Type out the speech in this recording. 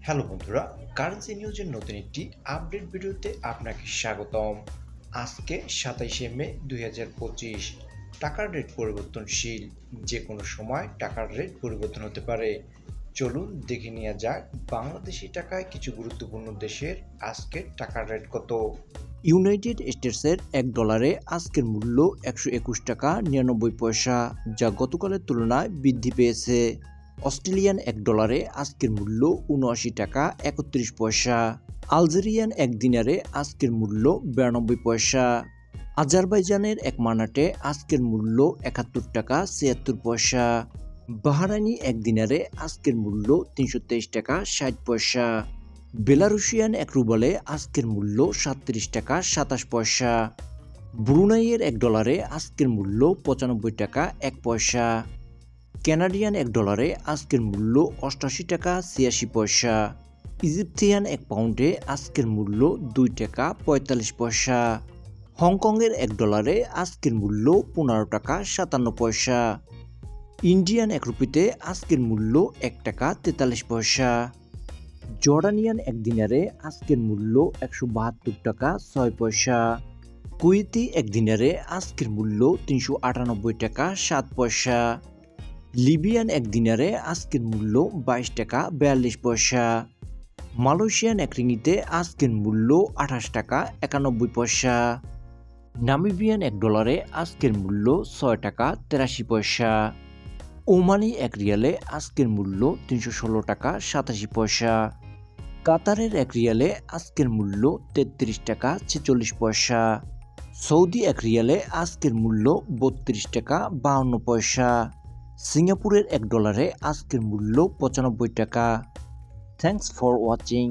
Hello বন্ধুরা, currency নিউজের নতুন একটি আপডেট ভিডিওতে আপনাকে স্বাগতম। আজকে 27শে মে 2025। টাকার রেট পরিবর্তনশীল, যে কোনো সময় টাকার রেট পরিবর্তন হতে পারে। চলুন দেখে নেওয়া যাক বাংলাদেশি টাকায় কিছু গুরুত্বপূর্ণ দেশের আজকের টাকার রেট কত। ইউনাইটেড স্টেটসের $1 আজকের মূল্য 121 টাকা 99 পয়সা, যা গতকালের তুলনায় বৃদ্ধি পেয়েছে। অস্ট্রেলিয়ান $1 আজকের মূল্য 79 টাকা 31 পয়সা। আলজেরিয়ান দিনারে আজকের মূল্য 92 পয়সা। আজারবাইজানের মানাটে আজকের মূল্য 71 টাকা 76 পয়সা। বাহরাইনি দিনারে আজকের মূল্য 323 টাকা 60 পয়সা। বেলারুশিয়ান রুবলে আজকের মূল্য 37 টাকা 27 পয়সা। ব্রুনাইয়ের $1 আজকের মূল্য 95 টাকা 1 পয়সা। কানাডিয়ান $1 আজকের মূল্য 88 টাকা 86 পয়সা। ইজিপথিয়ান পাউন্ডে আজকের মূল্য 2 টাকা 45 পয়সা। হংকংয়ের $1 আজকের মূল্য 15 টাকা 57 পয়সা। ইন্ডিয়ান রুপিতে আজকের মূল্য 1 টাকা 43 পয়সা। জর্ডানিয়ান দিনারে আজকের মূল্য 172 টাকা 6 পয়সা। কুয়েতি দিনারে আজকের মূল্য 398 টাকা 7 পয়সা। লিবিয়ান দিনারে আজকের মূল্য 22 টাকা 42 পয়সা। মালয়েশিয়ান রিঙ্গিতে আজকের মূল্য 28 টাকা 91 পয়সা। নামিবিয়ান $1 আজকের মূল্য 6 টাকা 83 পয়সা। ওমানি রিয়ালে আজকের মূল্য 316 টাকা 87 পয়সা। কাতারের রিয়ালে আজকের মূল্য 33 টাকা 46 পয়সা। সৌদি রিয়ালে আজকের মূল্য 32 টাকা 52 পয়সা। সিঙ্গাপুরের $1 আজকের মূল্য 95 টাকা। Thanks for watching.